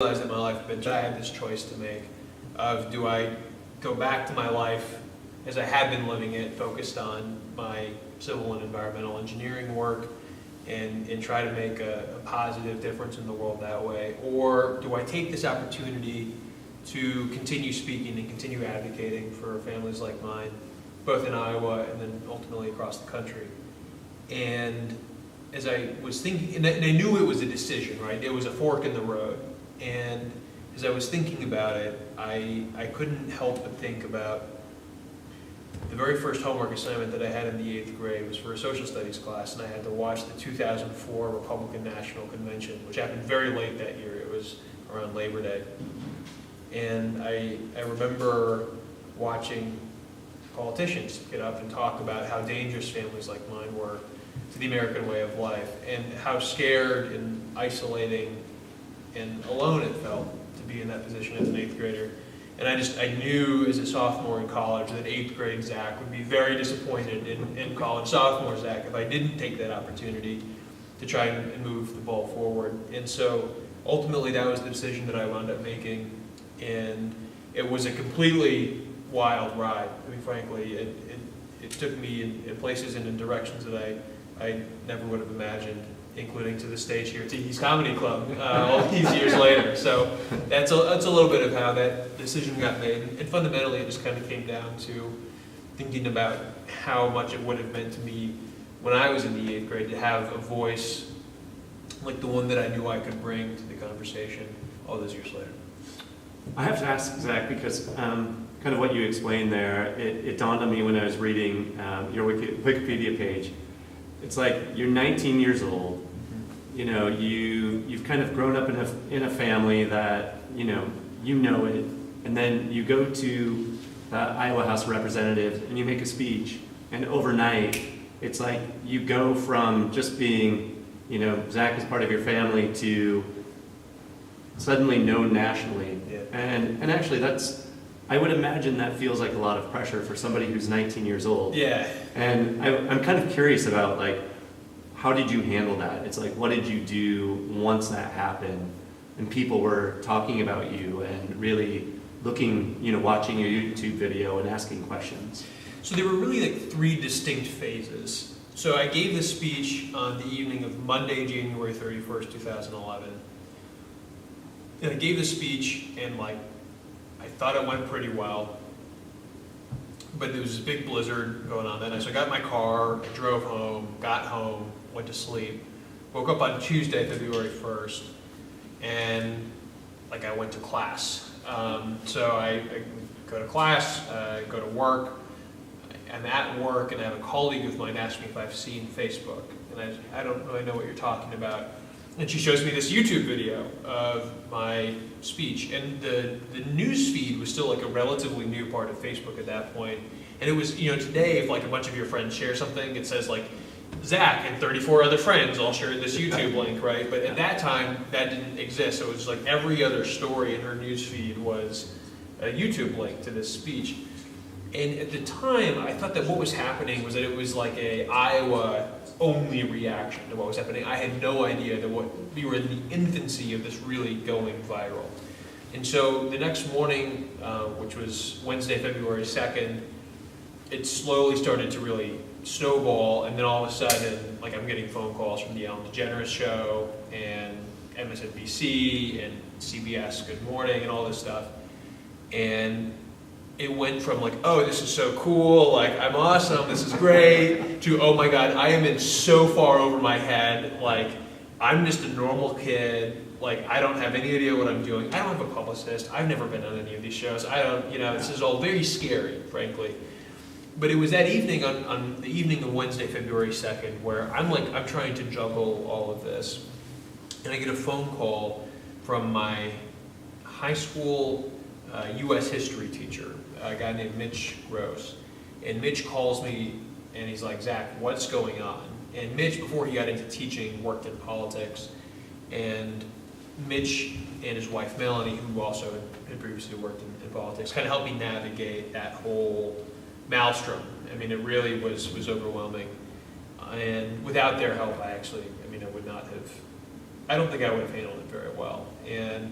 realized in my life that I had this choice to make of, do I go back to my life as I had been living it, focused on my civil and environmental engineering work, and try to make a positive difference in the world that way, or do I take this opportunity to continue speaking and continue advocating for families like mine, both in Iowa and then ultimately across the country. And as I was thinking, and I knew it was a decision, right? It was a fork in the road. And as I was thinking about it, I couldn't help but think about the very first homework assignment that I had in the 8th grade was for a social studies class, and I had to watch the 2004 Republican National Convention, which happened very late that year. It was around Labor Day. And I remember watching politicians get up and talk about how dangerous families like mine were to the American way of life, and how scared and isolating and alone it felt to be in that position as an 8th grader. And I knew as a sophomore in college that 8th grade Zach would be very disappointed in college sophomore Zach if I didn't take that opportunity to try and move the ball forward. And so ultimately that was the decision that I wound up making, and it was a completely wild ride. I mean, frankly, it took me in places and in directions that I never would have imagined, including to the stage here at Tiki's Comedy Club all these years later. So that's a little bit of how that decision got made. And fundamentally, it just kind of came down to thinking about how much it would have meant to me when I was in the 8th grade to have a voice like the one that I knew I could bring to the conversation all those years later. I have to ask, Zach, because kind of what you explained there, it dawned on me when I was reading your Wikipedia page. It's like you're 19 years old. You know, you've kind of grown up in a family that you know it, and then you go to the Iowa House of Representatives and you make a speech, and overnight it's like you go from just being, Zach is part of your family to suddenly known nationally. Yeah. And actually I would imagine that feels like a lot of pressure for somebody who's 19 years old. Yeah. And I'm kind of curious about, like, how did you handle that? It's like, what did you do once that happened and people were talking about you and really looking, watching your YouTube video and asking questions? So there were really like 3 distinct phases. So I gave this speech on the evening of Monday, January 31st, 2011. And I gave this speech, and I thought it went pretty well, but there was this big blizzard going on then. So I got in my car, I drove home, got home, went to sleep, woke up on Tuesday, February 1st, and I went to class. So I go to class, go to work. I'm at work, and I have a colleague of mine ask me if I've seen Facebook, and I don't really know what you're talking about. And she shows me this YouTube video of my speech, and the news feed was still a relatively new part of Facebook at that point. And it was, today if a bunch of your friends share something, it says Zach and 34 other friends all shared this YouTube link, right? But at that time, that didn't exist. So it was every other story in her news feed was a YouTube link to this speech. And at the time, I thought that what was happening was that it was a Iowa only reaction to what was happening. I had no idea that we were in the infancy of this really going viral. And so the next morning, which was Wednesday, February 2nd, it slowly started to really snowball, and then all of a sudden, I'm getting phone calls from the Ellen DeGeneres show and MSNBC and CBS Good Morning and all this stuff. And it went from oh, this is so cool, I'm awesome, this is great, to oh my God, I am in so far over my head, I'm just a normal kid, I don't have any idea what I'm doing, I don't have a publicist, I've never been on any of these shows, I don't, this is all very scary, frankly. But it was that evening, on the evening of Wednesday, February 2nd, where I'm trying to juggle all of this, and I get a phone call from my high school U.S. history teacher, a guy named Mitch Gross. And Mitch calls me and he's like, Zach, what's going on? And Mitch, before he got into teaching, worked in politics. And Mitch and his wife Melanie, who also had previously worked in politics, kind of helped me navigate that whole maelstrom. I mean, it really was overwhelming. And without their help, I would not have, I don't think I would have handled it very well. And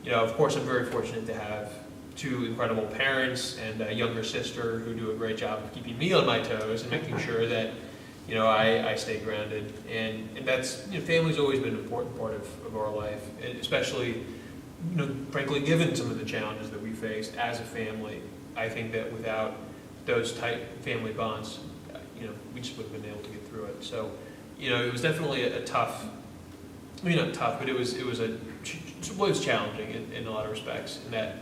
of course, I'm very fortunate to have two incredible parents and a younger sister who do a great job of keeping me on my toes and making sure that, I stay grounded. And that's, family's always been an important part of our life, and especially, frankly, given some of the challenges that we faced as a family. I think that without those tight family bonds, we just wouldn't have been able to get through it. So, it was definitely a tough, not tough, but it was challenging in a lot of respects, in that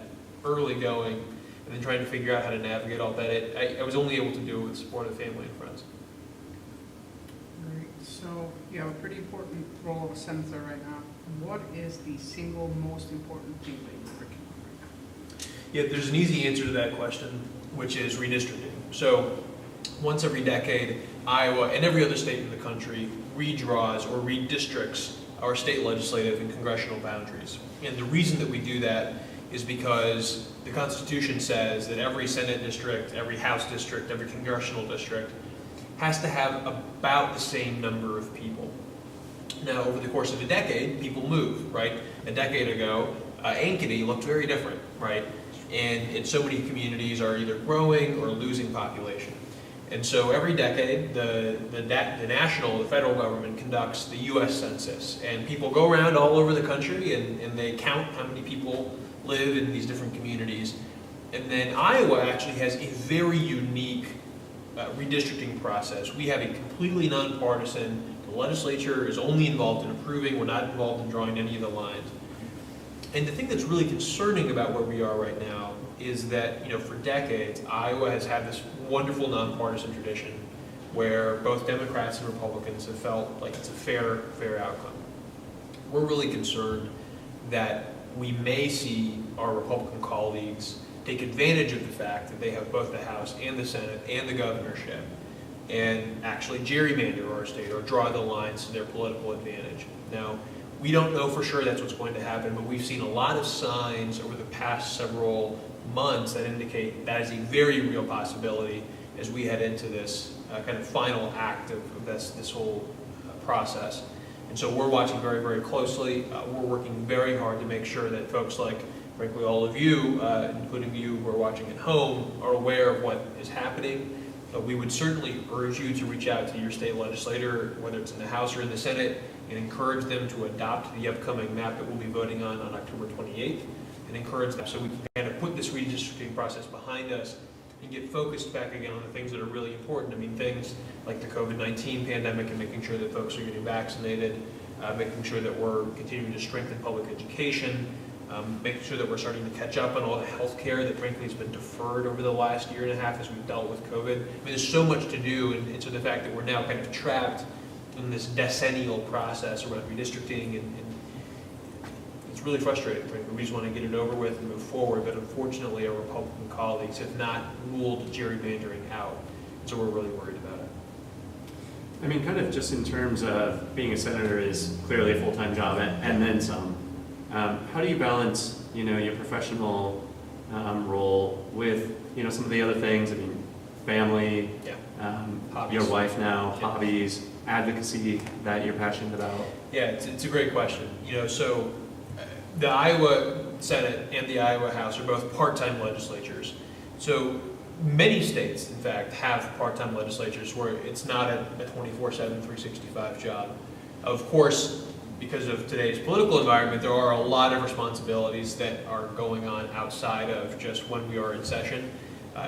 early going and then trying to figure out how to navigate all that. I was only able to do it with support of family and friends. Great. So you have a pretty important role of a senator right now. What is the single most important thing that you're working on right now? Yeah, there's an easy answer to that question, which is redistricting. So once every decade, Iowa and every other state in the country redraws or redistricts our state legislative and congressional boundaries. And the reason that we do that is because the Constitution says that every Senate district, every House district, every congressional district has to have about the same number of people. Now, over the course of a decade, people move, right? A decade ago, Ankeny looked very different, right? And so many communities are either growing or losing population. And so every decade, the federal government conducts the U.S. Census, and people go around all over the country and they count how many people live in these different communities. And then Iowa actually has a very unique redistricting process. We have a completely nonpartisan, the legislature is only involved in approving, we're not involved in drawing any of the lines. And the thing that's really concerning about where we are right now is that, for decades, Iowa has had this wonderful nonpartisan tradition where both Democrats and Republicans have felt like it's a fair outcome. We're really concerned that we may see our Republican colleagues take advantage of the fact that they have both the House and the Senate and the governorship and actually gerrymander our state or draw the lines to their political advantage. Now, we don't know for sure that's what's going to happen, but we've seen a lot of signs over the past several months that indicate that is a very real possibility as we head into this kind of final act of this whole process. And so we're watching very, very closely. We're working very hard to make sure that folks like, frankly, all of you, including you who are watching at home, are aware of what is happening. We would certainly urge you to reach out to your state legislator, whether it's in the House or in the Senate, and encourage them to adopt the upcoming map that we'll be voting on October 28th, and encourage them so we can kind of put this redistricting process behind us and get focused back again on the things that are really important. I mean, things like the COVID-19 pandemic and making sure that folks are getting vaccinated, making sure that we're continuing to strengthen public education, making sure that we're starting to catch up on all the health care that frankly has been deferred over the last year and a half as we've dealt with COVID. I mean, there's so much to do, and so the fact that we're now kind of trapped in this decennial process around redistricting, and it's really frustrating, frankly. We just want to get it over with and move forward, but unfortunately our Republican colleagues have not ruled gerrymandering out, so we're really worried about it. I mean, kind of just in terms of being a senator is clearly a full-time job and then some. How do you balance, your professional role with, some of the other things? I mean, family, your wife now, hobbies, advocacy that you're passionate about? Yeah, it's a great question. So the Iowa Senate and the Iowa House are both part-time legislatures. So many states, in fact, have part-time legislatures where it's not a 24/7, 365 job. Of course, because of today's political environment, there are a lot of responsibilities that are going on outside of just when we are in session.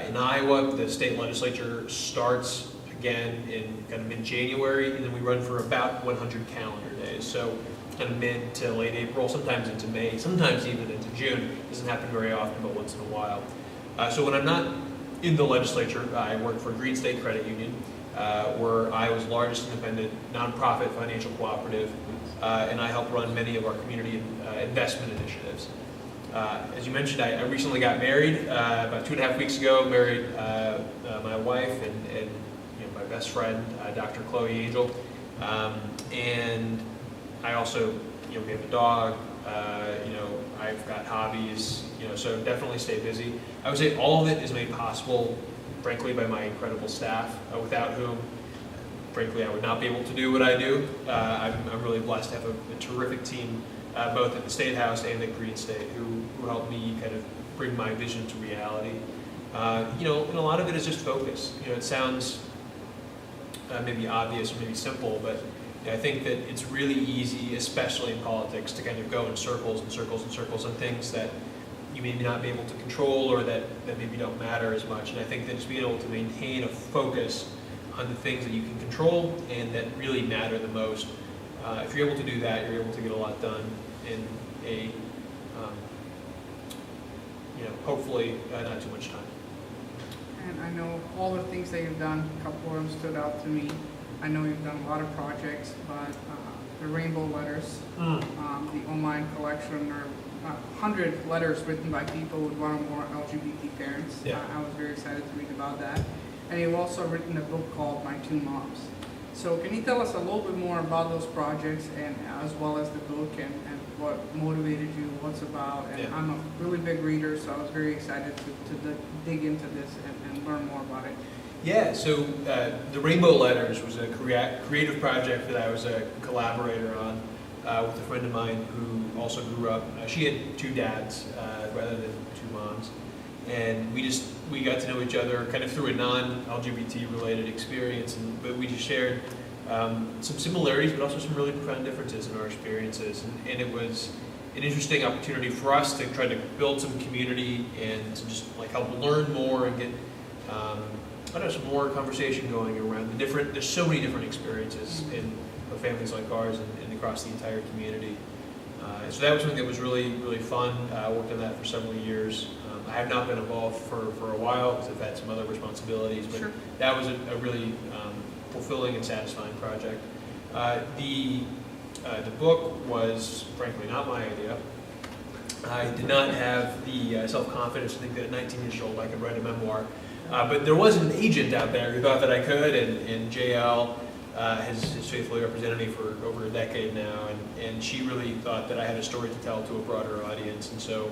In Iowa, the state legislature starts again in kind of mid-January, and then we run for about 100 calendar days. So kind of mid to late April, sometimes into May, sometimes even into June. It doesn't happen very often, but once in a while. So when I'm not in the legislature, I work for Green State Credit Union. We're Iowa's largest independent nonprofit financial cooperative, and I help run many of our community investment initiatives. As you mentioned, I recently got married about 2.5 weeks ago. Married my wife and my best friend, Dr. Chloe Angel, and I also we have a dog. I've got hobbies. So definitely stay busy. I would say all of it is made possible, frankly, by my incredible staff, without whom, frankly, I would not be able to do what I do. I'm really blessed to have a terrific team both at the State House and at Green State, who helped me kind of bring my vision to reality. And a lot of it is just focus. It sounds maybe obvious or maybe simple, but I think that it's really easy, especially in politics, to kind of go in circles and circles and circles on things that you may not be able to control or that maybe don't matter as much. And I think that just being able to maintain a focus on the things that you can control and that really matter the most, if you're able to do that, you're able to get a lot done in a, hopefully not too much time. And I know all the things that you've done, a couple of them stood out to me. I know you've done a lot of projects, but the Rainbow Letters, the Moines collection, or 100 letters written by people with one or more LGBT parents. Yeah. I was very excited to read about that. And you've also written a book called My Two Moms. So can you tell us a little bit more about those projects, and as well as the book, and what motivated you, what's about? And Yeah. I'm a really big reader, so I was very excited to dig into this and learn more about it. Yeah, so the Rainbow Letters was a creative project that I was a collaborator on with a friend of mine who also grew up. She had two dads rather than two moms. And we got to know each other kind of through a non-LGBT related experience, but we just shared some similarities, but also some really profound differences in our experiences. And it was an interesting opportunity for us to try to build some community and to just help learn more and get some more conversation going around there's so many different experiences in families like ours and across the entire community. So that was something that was really, really fun. I worked on that for several years. I have not been involved for a while because I've had some other responsibilities, but Sure. that was a really fulfilling and satisfying project. The book was frankly not my idea. I did not have the self-confidence to think that at 19 years old I could write a memoir. But there was an agent out there who thought that I could, and JL has faithfully represented me for over a decade now, and she really thought that I had a story to tell to a broader audience. And so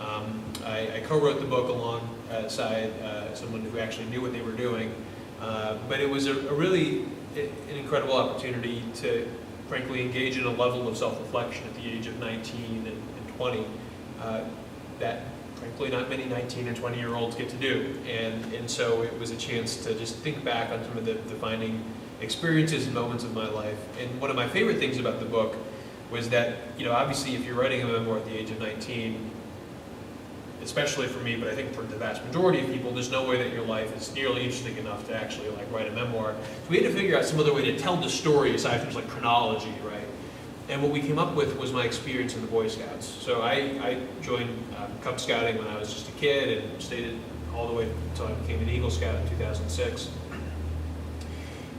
I co-wrote the book alongside someone who actually knew what they were doing. But it was a really an incredible opportunity to frankly engage in a level of self-reflection at the age of 19 and 20 that frankly not many 19 and 20-year-olds get to do. And so it was a chance to just think back on some of the defining experiences and moments of my life. And one of my favorite things about the book was that, obviously if you're writing a memoir at the age of 19, especially for me, but I think for the vast majority of people, there's no way that your life is nearly interesting enough to actually write a memoir. So we had to figure out some other way to tell the story aside from just chronology, right? And what we came up with was my experience in the Boy Scouts. So I joined Cub Scouting when I was just a kid and stayed all the way until I became an Eagle Scout in 2006.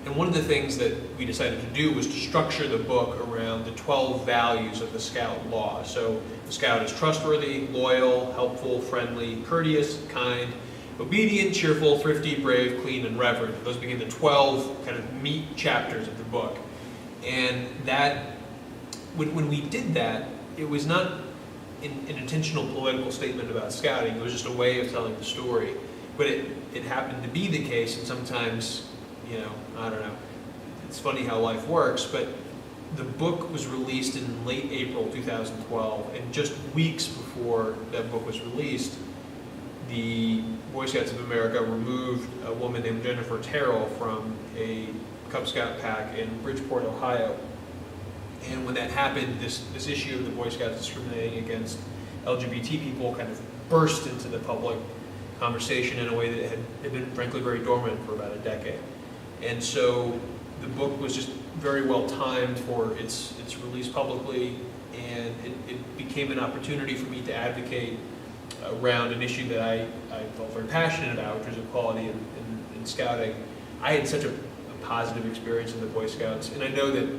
And one of the things that we decided to do was to structure the book around the 12 values of the Scout law. So the Scout is trustworthy, loyal, helpful, friendly, courteous, kind, obedient, cheerful, thrifty, brave, clean, and reverent. Those became the 12 kind of meat chapters of the book. And that, when we did that, it was not an intentional political statement about scouting. It was just a way of telling the story. But it happened to be the case, and sometimes, I don't know, it's funny how life works, but the book was released in late April 2012, and just weeks before that book was released, the Boy Scouts of America removed a woman named Jennifer Terrell from a Cub Scout pack in Bridgeport, Ohio. And when that happened, this issue of the Boy Scouts discriminating against LGBT people kind of burst into the public conversation in a way that had been frankly very dormant for about a decade. And so the book was just very well timed for its release publicly, and it became an opportunity for me to advocate around an issue that I felt very passionate about, which was equality in scouting. I had such a positive experience in the Boy Scouts, and I know that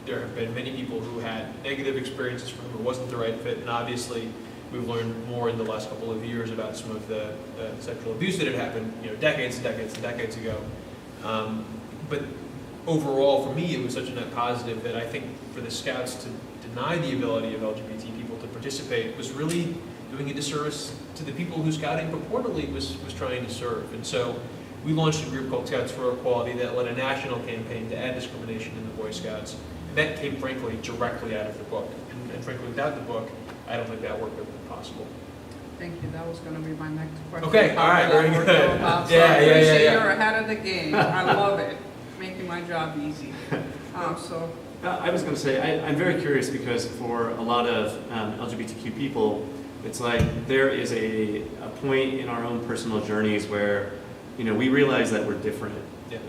there have been many people who had negative experiences for whom it wasn't the right fit, and obviously we've learned more in the last couple of years about some of the sexual abuse that had happened, decades and decades and decades ago. But overall, for me, it was such a net positive that I think for the Scouts to deny the ability of LGBT people to participate was really doing a disservice to the people who Scouting purportedly was trying to serve. And so we launched a group called Scouts for Equality that led a national campaign to end discrimination in the Boy Scouts. And that came, frankly, directly out of the book. And frankly, without the book, I don't think that work would have been possible. Thank you, that was gonna be my next question. Okay, all right, very good. So Yeah, I appreciate yeah. you're ahead of the game. I love it, making my job easy. So, I was going to say, I'm very curious because for a lot of LGBTQ people, it's like there is a point in our own personal journeys where, we realize that we're different. Yeah.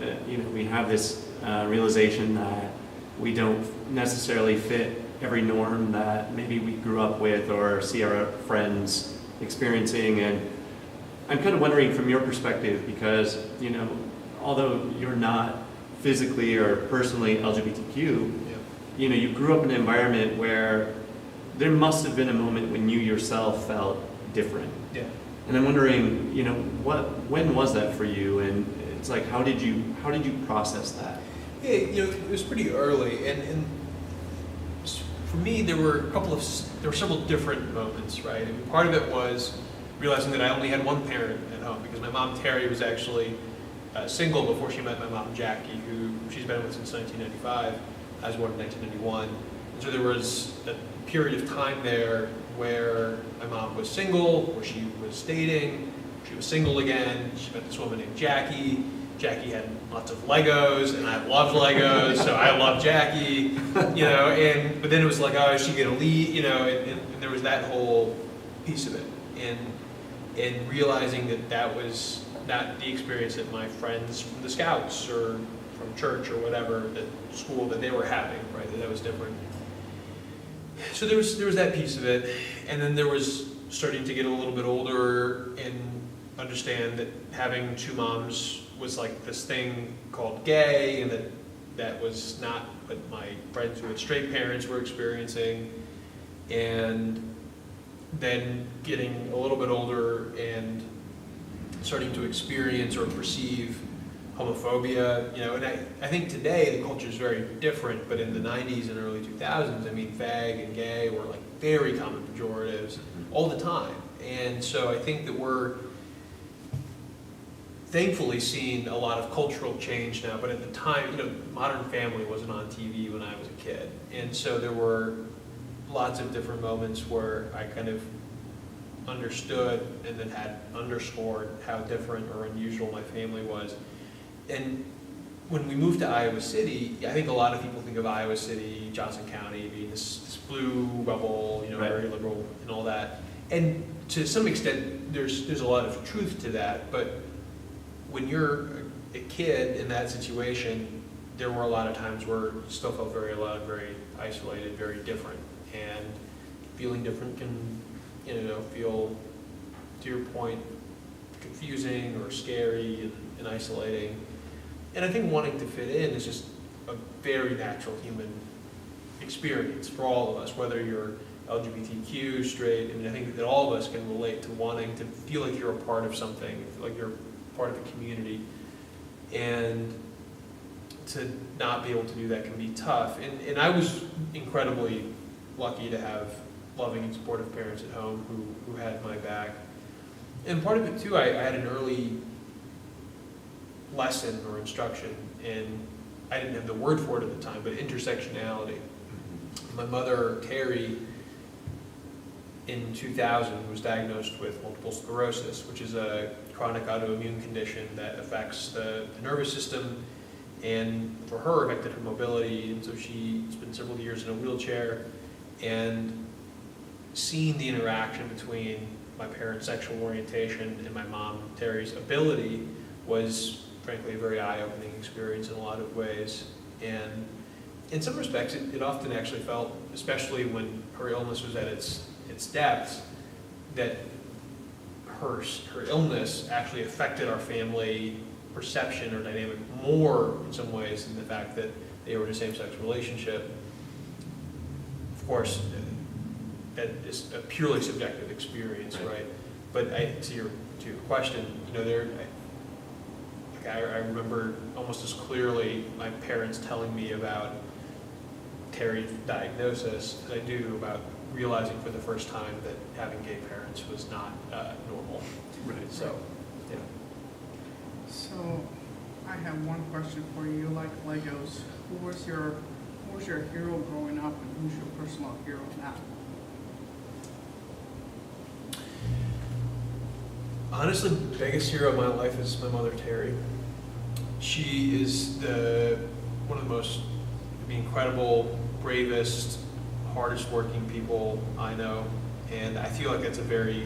We have this realization that we don't necessarily fit every norm that maybe we grew up with or see our friends experiencing. And I'm kind of wondering from your perspective, because, although you're not physically or personally LGBTQ, you grew up in an environment where there must have been a moment when you yourself felt different. Yeah. And I'm wondering, when was that for you? And it's like, how did you process that? Yeah, it was pretty early, and for me, there were several different moments, right? I mean, part of it was realizing that I only had one parent at home, because my mom, Terry, was actually single before she met my mom, Jackie, who she's been with since 1995. I was born in 1991. And so there was a period of time there where my mom was single, where she was dating, she was single again, she met this woman named Jackie. Jackie had lots of Legos, and I loved Legos, so I loved Jackie, but then it was like, oh, is she gonna leave, and there was that whole piece of it, and realizing that was not the experience that my friends from the Scouts or from church or whatever, the school that they were having, right, that was different. So there was that piece of it, and then there was starting to get a little bit older and understand that having two moms was like this thing called gay, and that was not what my friends who had straight parents were experiencing. And then getting a little bit older and starting to experience or perceive homophobia, and I think today the culture is very different, but in the 90s and early 2000s, I mean, fag and gay were like very common pejoratives all the time. And so I think that we're thankfully seeing a lot of cultural change now, but at the time, Modern Family wasn't on TV when I was a kid. And so there were lots of different moments where I kind of understood and then had underscored how different or unusual my family was. And when we moved to Iowa City, I think a lot of people think of Iowa City, Johnson County being this blue bubble, Right. very liberal and all that. And to some extent, there's a lot of truth to that, but when you're a kid in that situation, there were a lot of times where you still felt very alone, very isolated, very different. And feeling different can, feel, to your point, confusing or scary and isolating. And I think wanting to fit in is just a very natural human experience for all of us, whether you're LGBTQ, straight. I mean, I think that all of us can relate to wanting to feel like you're a part of something, feel like you're part of a community. And to not be able to do that can be tough. And I was incredibly lucky to have loving and supportive parents at home who had my back. And part of it too, I had an early lesson or instruction, and I didn't have the word for it at the time, but intersectionality. My mother, Terry, in 2000 was diagnosed with multiple sclerosis, which is a chronic autoimmune condition that affects the nervous system, and for her affected her mobility, and so she spent several years in a wheelchair. And seeing the interaction between my parents' sexual orientation and my mom, Terry's ability was frankly a very eye-opening experience in a lot of ways. And in some respects, it often actually felt, especially when her illness was at its depths, that her illness actually affected our family perception or dynamic more in some ways than the fact that they were in a same-sex relationship. Of course, that is a purely subjective experience, right? But to your question, I remember almost as clearly my parents telling me about Terry's diagnosis as I do about realizing for the first time that having gay parents was not normal. Right. So, yeah. So I have one question for you. You like Legos. Who was your Who was your hero growing up, and who's your personal hero now? Honestly, the biggest hero of my life is my mother, Terry. She is one of the most incredible, bravest, hardest working people I know. And I feel like that's a very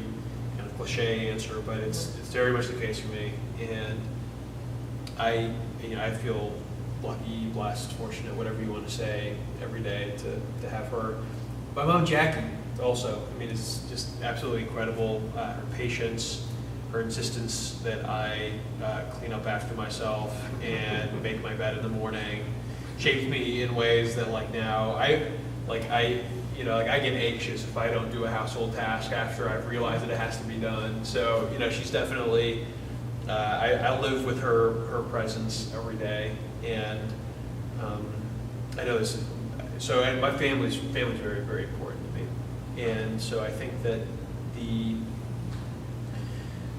kind of cliche answer, but it's very much the case for me. And I feel lucky, blessed, fortunate, whatever you want to say, every day to have her. My mom, Jackie, also. I mean, it's just absolutely incredible. Her patience, her insistence that I clean up after myself and make my bed in the morning, shaped me in ways that now I get anxious if I don't do a household task after I've realized that it has to be done. So she's definitely I live with her presence every day, and I know this. So and my family's very, very important to me, and so I think that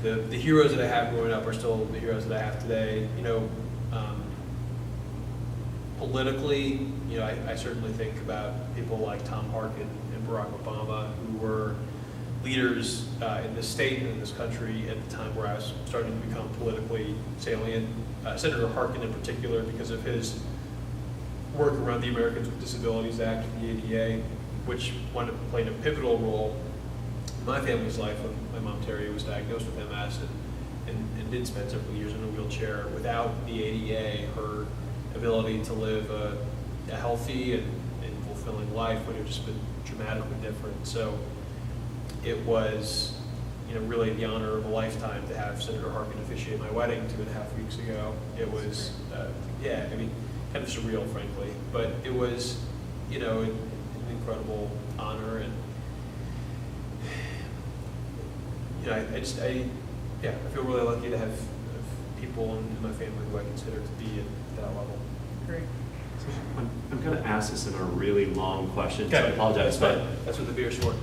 the heroes that I have growing up are still the heroes that I have today. Politically, I certainly think about people like Tom Harkin and Barack Obama, who were leaders in this state and in this country at the time where I was starting to become politically salient. Senator Harkin in particular, because of his work around the Americans with Disabilities Act, the ADA, which played a pivotal role in my family's life when my mom Terry was diagnosed with MS and did spend several years in a wheelchair. Without the ADA, her ability to live a healthy and fulfilling life would have just been dramatically different. So it was, really the honor of a lifetime to have Senator Harkin officiate my wedding 2.5 weeks ago. It was, kind of surreal, frankly, but it was, an incredible honor, and I feel really lucky to have people in my family who I consider to be at that level. Great. I'm going to ask this in a really long question, so I Okay. apologize. That's what the beer's for.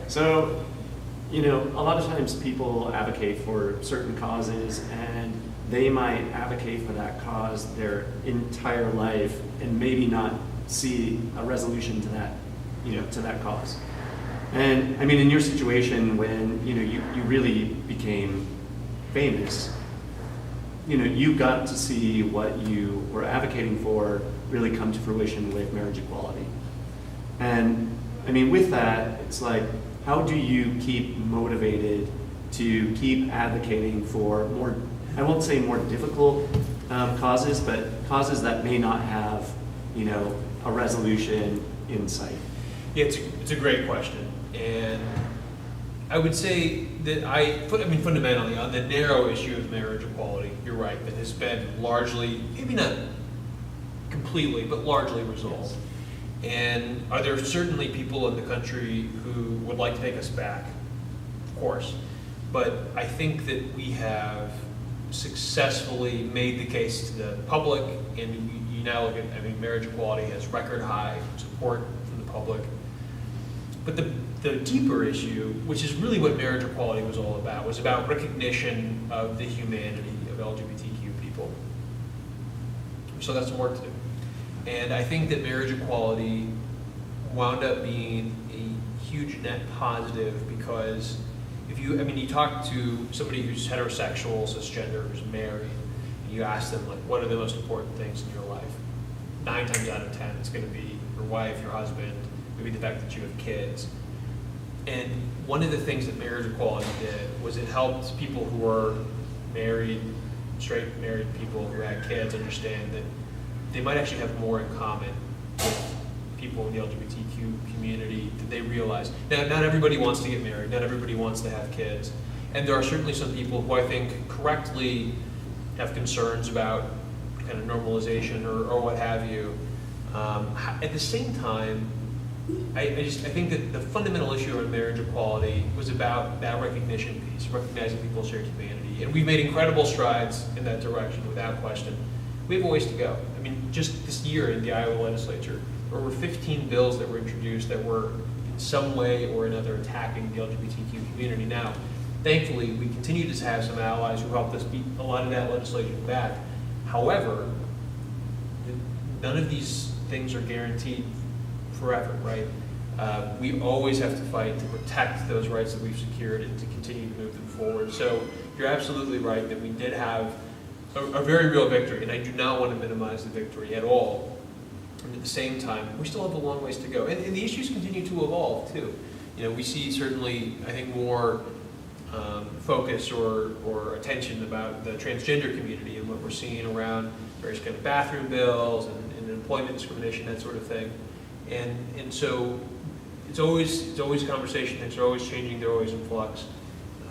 So, a lot of times people advocate for certain causes, and they might advocate for that cause their entire life and maybe not see a resolution to that, to that cause. And I mean, in your situation, when you really became famous, you got to see what you were advocating for really come to fruition with marriage equality. And I mean, with that, it's like, how do you keep motivated to keep advocating for more, I won't say more difficult causes, but causes that may not have, a resolution in sight? Yeah, it's a great question. And I would say that fundamentally, on the narrow issue of marriage equality, you're right, that has been largely, maybe not completely, but largely resolved. And are there certainly people in the country who would like to take us back? Of course. But I think that we have successfully made the case to the public, and you now look at, marriage equality has record high support from the public. But the deeper issue, which is really what marriage equality was all about, was about recognition of the humanity of LGBTQ people. So that's some work to do. And I think that marriage equality wound up being a huge net positive, because if you talk to somebody who's heterosexual, cisgender, who's married, and you ask them, what are the most important things in your life? 9 times out of 10, it's going to be your wife, your husband, maybe the fact that you have kids. And one of the things that marriage equality did was it helped people who were married, straight married people who had kids, understand that they might actually have more in common with people in the LGBTQ community than they realize. Now, not everybody wants to get married, not everybody wants to have kids, and there are certainly some people who I think correctly have concerns about kind of normalization or what have you. At the same time, I think that the fundamental issue of marriage equality was about that recognition piece, recognizing people's shared humanity. And we've made incredible strides in that direction, without question. We have a ways to go. Just this year in the Iowa legislature, there were 15 bills that were introduced that were in some way or another attacking the LGBTQ community. Now, thankfully, we continue to have some allies who helped us beat a lot of that legislation back. However, none of these things are guaranteed forever, right? We always have to fight to protect those rights that we've secured and to continue to move them forward. So you're absolutely right that we did have a very real victory, and I do not want to minimize the victory at all. And at the same time, we still have a long ways to go. And the issues continue to evolve, too. We see certainly, I think, more focus or attention about the transgender community and what we're seeing around various kind of bathroom bills and employment discrimination, that sort of thing. And so it's always a conversation. Things are always changing. They're always in flux.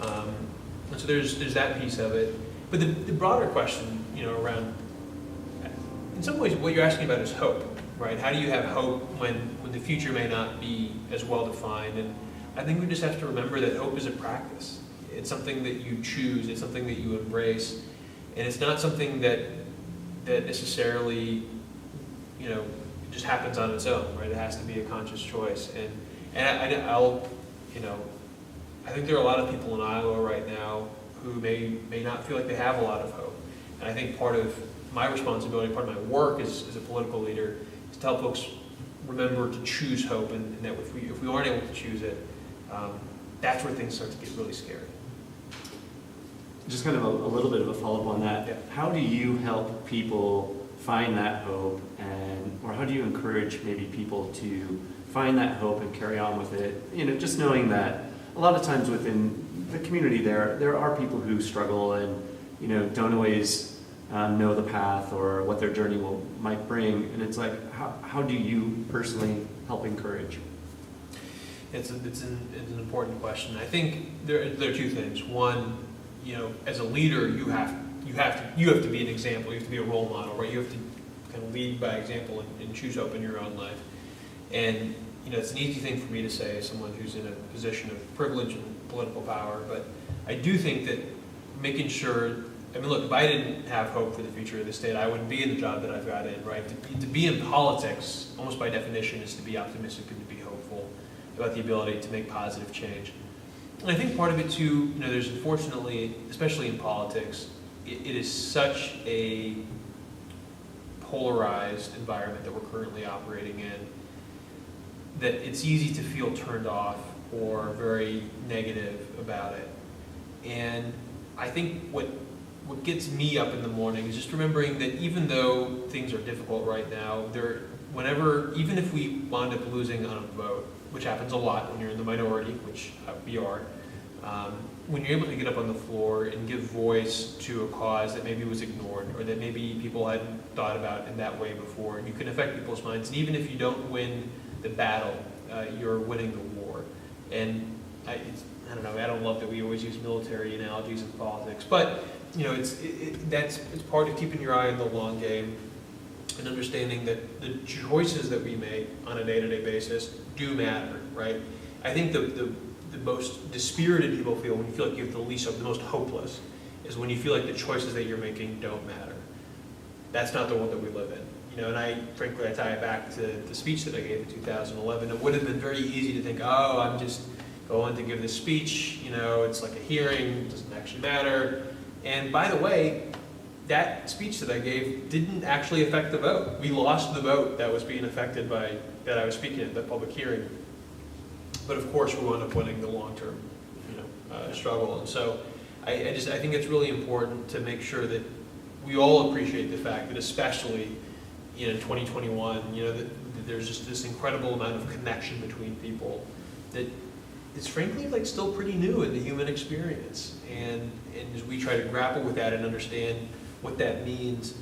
And so there's that piece of it. But the broader question, around, in some ways, what you're asking about is hope, right? How do you have hope when the future may not be as well defined? And I think we just have to remember that hope is a practice. It's something that you choose. It's something that you embrace, and it's not something that necessarily, just happens on its own, right? It has to be a conscious choice. And I think there are a lot of people in Iowa right now who may not feel like they have a lot of hope. And I think part of my responsibility, part of my work as a political leader, is to help folks remember to choose hope, and that if we aren't able to choose it, that's where things start to get really scary. Just kind of a little bit of a follow-up on that. Yeah. How do you help people find that hope, or how do you encourage maybe people to find that hope and carry on with it? Just knowing that a lot of times within the community there are people who struggle and don't always know the path or what their journey might bring, and it's like, how do you personally help encourage? It's an important question. I think there are two things. One, as a leader, you have to be an example. You have to be a role model, right? You have to kind of lead by example and choose hope in your own life. And it's an easy thing for me to say as someone who's in a position of privilege and political power, but I do think that making sure. Look, if I didn't have hope for the future of the state, I wouldn't be in the job that I've got in, right? To be in politics, almost by definition, is to be optimistic and to be hopeful about the ability to make positive change. And I think part of it, too, there's unfortunately, especially in politics, it is such a polarized environment that we're currently operating in that it's easy to feel turned off or very negative about it. And I think what gets me up in the morning is just remembering that even though things are difficult right now, even if we wound up losing on a vote, which happens a lot when you're in the minority, which we are, when you're able to get up on the floor and give voice to a cause that maybe was ignored or that maybe people hadn't thought about in that way before, you can affect people's minds. And even if you don't win the battle, you're winning the war. And I don't know, I don't love that we always use military analogies in politics, but it's part of keeping your eye on the long game and understanding that the choices that we make on a day-to-day basis do matter, right? I think the most dispirited people feel when you feel like you have the least hope, the most hopeless, is when you feel like the choices that you're making don't matter. That's not the world that we live in. And I tie it back to the speech that I gave in 2011. It would have been very easy to think, I'm just going to give this speech, it's like a hearing, it doesn't actually matter. And by the way, that speech that I gave didn't actually affect the vote. We lost the vote that was being affected by that I was speaking at the public hearing. But of course, we wound up winning the long-term, struggle. And so I think it's really important to make sure that we all appreciate the fact that, especially in 2021, that there's just this incredible amount of connection between people that is frankly still pretty new in the human experience. And as we try to grapple with that and understand what that means,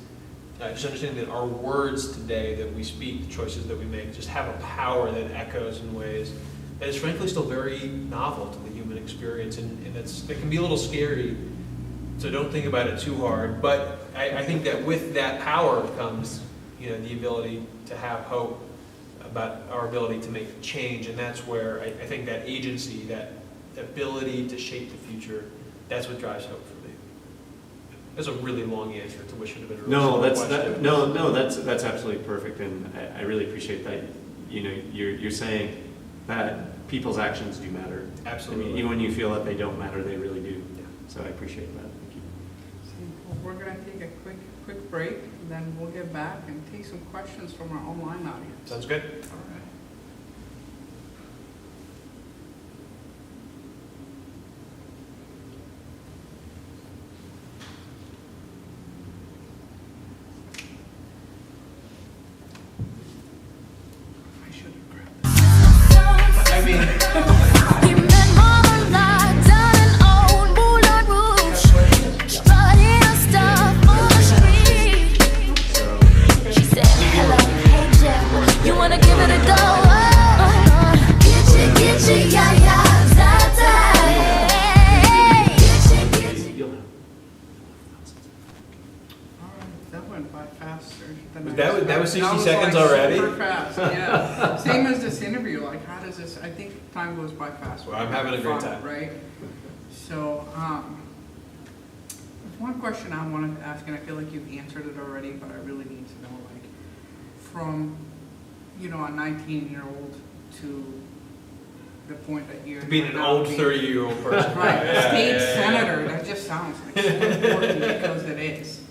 just understanding that our words today that we speak, the choices that we make, just have a power that echoes in ways that is frankly still very novel to the human experience, and that can be a little scary, so don't think about it too hard. But I think that with that power comes the ability to have hope about our ability to make change, and that's where I think that agency, that ability to shape the future, that's what drives hope for me. That's a really long answer to which should have been a really simple question. That's absolutely perfect, and I really appreciate that. You're saying that people's actions do matter. Absolutely. Even when you feel that they don't matter, they really do. Yeah. So I appreciate that. Thank you. Well, we're gonna take a quick break, and then we'll get back and take some questions from our online audience. Sounds good. All right. I should have grabbed that. I mean, That went by faster than that was 60 that seconds like already? Super fast, yeah. Same as this interview, like how does this, I think time goes by fast. Well, I'm having a great Fun, time. Right? So, there's one question I wanted to ask, and I feel like you've answered it already, but I really need to know, like, from, a 19-year-old to the point that you're... to being an old 30-year-old person. Right, Yeah, state yeah, yeah. senator, that just sounds like so important because it is.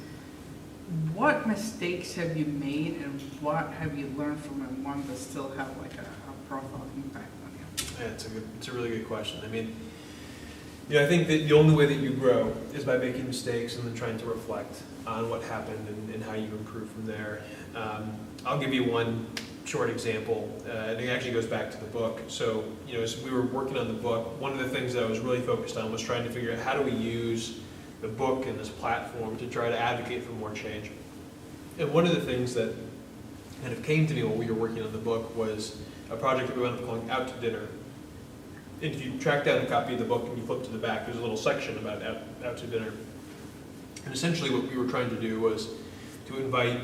What mistakes have you made and what have you learned from them, one that still have like a profound impact on you? Yeah, it's a really good question. I mean, I think that the only way that you grow is by making mistakes and then trying to reflect on what happened and how you improve from there. I'll give you one short example, and it actually goes back to the book. So, as we were working on the book, one of the things that I was really focused on was trying to figure out how do we use the book and this platform to try to advocate for more change. And one of the things that kind of came to me while we were working on the book was a project that we wound up calling Out to Dinner. And if you track down a copy of the book and you flip to the back, there's a little section about out to dinner. And essentially what we were trying to do was to invite,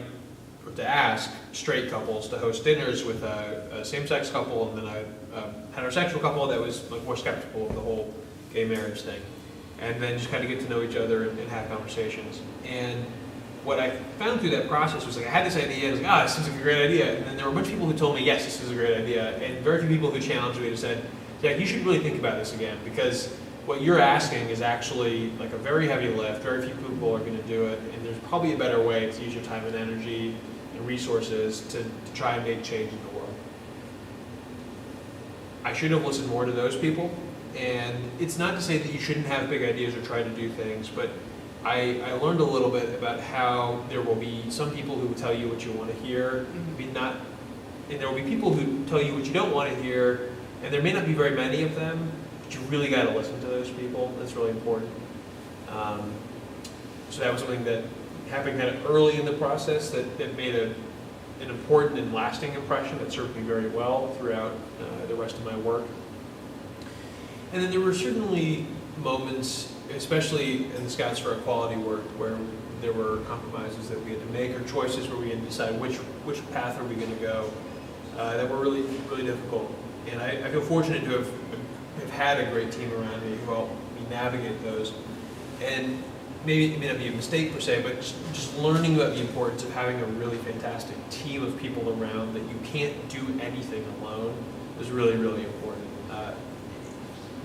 or to ask straight couples to host dinners with a same-sex couple and then a heterosexual couple that was like more skeptical of the whole gay marriage thing. And then just kind of get to know each other and have conversations. And what I found through that process was like I had this idea, I was like, this seems like a great idea. And then there were a bunch of people who told me, yes, this is a great idea. And very few people who challenged me and said, yeah, you should really think about this again, because what you're asking is actually like a very heavy lift. Very few people are going to do it, and there's probably a better way to use your time and energy and resources to try and make change in the world. I should have listened more to those people, and it's not to say that you shouldn't have big ideas or try to do things, but I learned a little bit about how there will be some people who will tell you what you want to hear, and there will be people who tell you what you don't want to hear. And there may not be very many of them, but you really got to listen to those people. That's really important. So that was something that happened kind of early in the process that made an important and lasting impression that served me very well throughout the rest of my work. And then there were certainly moments, especially in the Scouts for Equality work, where there were compromises that we had to make or choices where we had to decide which path are we going to go that were really, really difficult. And I feel fortunate to have had a great team around me who helped me navigate those. And maybe it may not be a mistake per se, but just learning about the importance of having a really fantastic team of people around that you can't do anything alone is really, really important.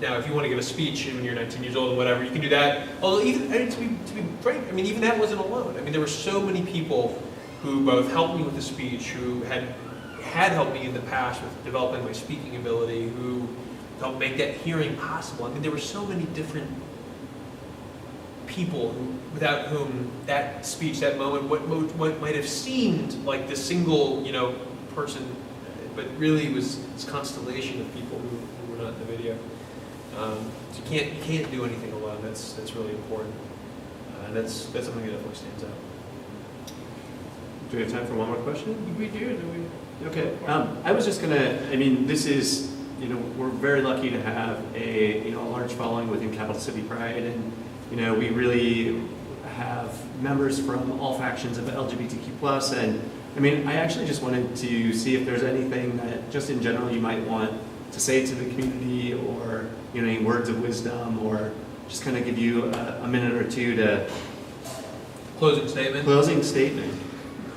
Now, if you want to give a speech when you're 19 years old and whatever, you can do that. Although, even to be frank, even that wasn't alone. There were so many people who both helped me with the speech, who had helped me in the past with developing my speaking ability, who helped make that hearing possible. There were so many different people without whom that speech, that moment, what might have seemed like the single, person, but really was this constellation of people who were not in the video. So you can't do anything alone. That's really important. And that's something that definitely stands out. Do we have time for one more question? We do. Okay. I was just gonna. This is. We're very lucky to have a large following within Capital City Pride, and we really have members from all factions of LGBTQ+. And I actually just wanted to see if there's anything that, just in general, you might want to say to the community, or any words of wisdom, or just kind of give you a minute or two to Closing statement.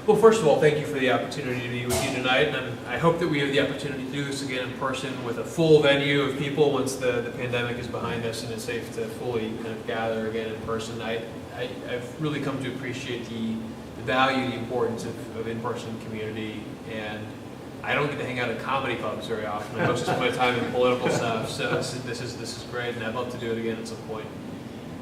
Well, Well, first of all, thank you for the opportunity to be with you tonight, and I hope that we have the opportunity to do this again in person with a full venue of people once the pandemic is behind us and it's safe to fully kind of gather again in person. I've really come to appreciate the value, the importance of in-person community, and I don't get to hang out at comedy clubs very often. I most of my time in political stuff, so this is great, and I'd love to do it again at some point.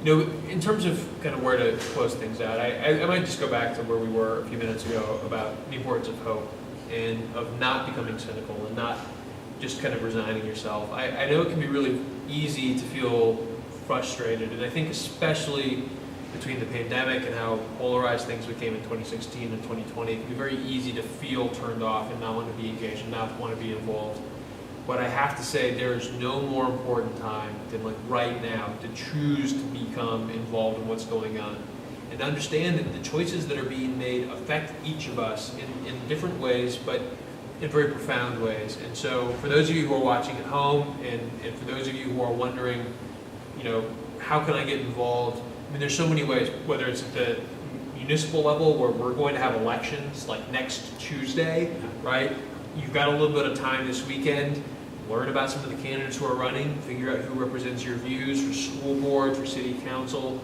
You know, in terms of kind of where to close things out, I might just go back to where we were a few minutes ago about the importance of hope and of not becoming cynical and not just kind of resigning yourself. I know it can be really easy to feel frustrated, and I think especially between the pandemic and how polarized things became in 2016 and 2020, it can be very easy to feel turned off and not want to be engaged and not want to be involved. But I have to say, there is no more important time than like right now to choose to become involved in what's going on and understand that the choices that are being made affect each of us in different ways, but in very profound ways. And so for those of you who are watching at home and for those of you who are wondering, you know, how can I get involved? I mean, there's so many ways, whether it's at the municipal level where we're going to have elections like next Tuesday, right? You've got a little bit of time this weekend. Learn about some of the candidates who are running, figure out who represents your views for school board, for city council.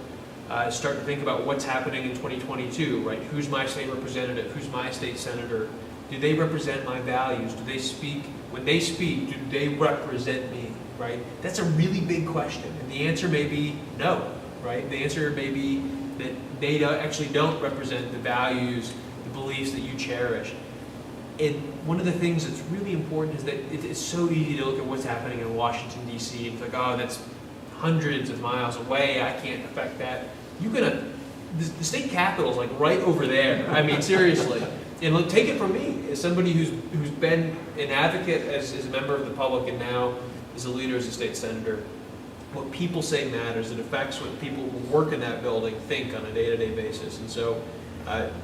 Start to think about what's happening in 2022, right? Who's my state representative? Who's my state senator? Do they represent my values? Do they speak, when they speak, do they represent me, right? That's a really big question. And the answer may be no, right? The answer may be that they actually don't represent the values, the beliefs that you cherish. And one of the things that's really important is that it's so easy to look at what's happening in Washington, D.C. and think, oh, that's hundreds of miles away, I can't affect that. The state capitol is like right over there. I mean, seriously. And look, take it from me, as somebody who's been an advocate as a member of the public and now is a leader as a state senator. What people say matters. It affects what people who work in that building think on a day-to-day basis. And so,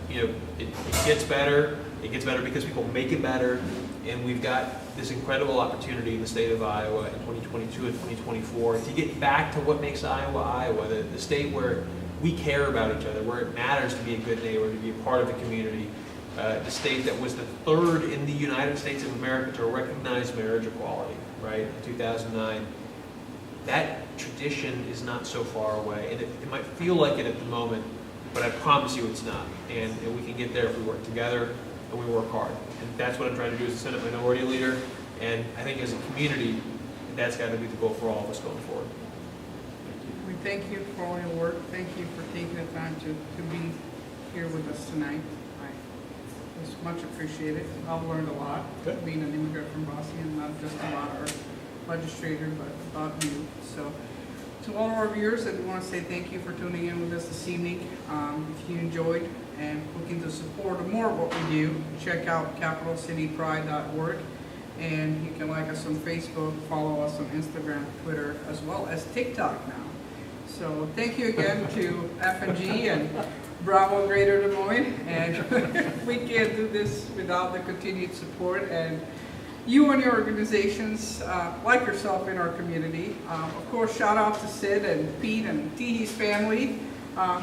you know, it gets better. It gets better because people make it better, and we've got this incredible opportunity in the state of Iowa in 2022 and 2024 to get back to what makes Iowa, Iowa, the state where we care about each other, where it matters to be a good neighbor, to be a part of the community, the state that was the third in the United States of America to recognize marriage equality, right, in 2009. That tradition is not so far away, and it might feel like it at the moment, but I promise you it's not, and we can get there if we work together and we work hard. And that's what I'm trying to do as a Senate Minority Leader, and I think as a community, that's got to be the goal for all of us going forward. We thank you for all your work. Thank you for taking the time to be here with us tonight. It's much appreciated. I've learned a lot, Good. Being an immigrant from Boston, not just about our legislator, but about you. So, to all of our viewers, I want to say thank you for tuning in with us this evening. If you enjoyed and looking to support more of what we do, check out capitalcitypride.org, and you can like us on Facebook, follow us on Instagram, Twitter, as well as TikTok now. So thank you again to F&G and Bravo Greater Des Moines, and we can't do this without the continued support and you and your organizations like yourself in our community. Of course, shout out to Sid and Pete and Teehee's family.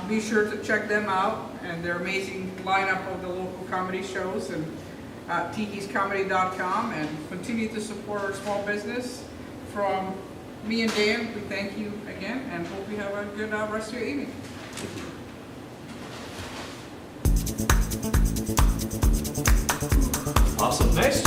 Be sure to check them out and their amazing lineup of the local comedy shows and at teeheescomedy.com, and continue to support our small business. From me and Dan, we thank you again and hope you have a good rest of your evening. Awesome. Nice.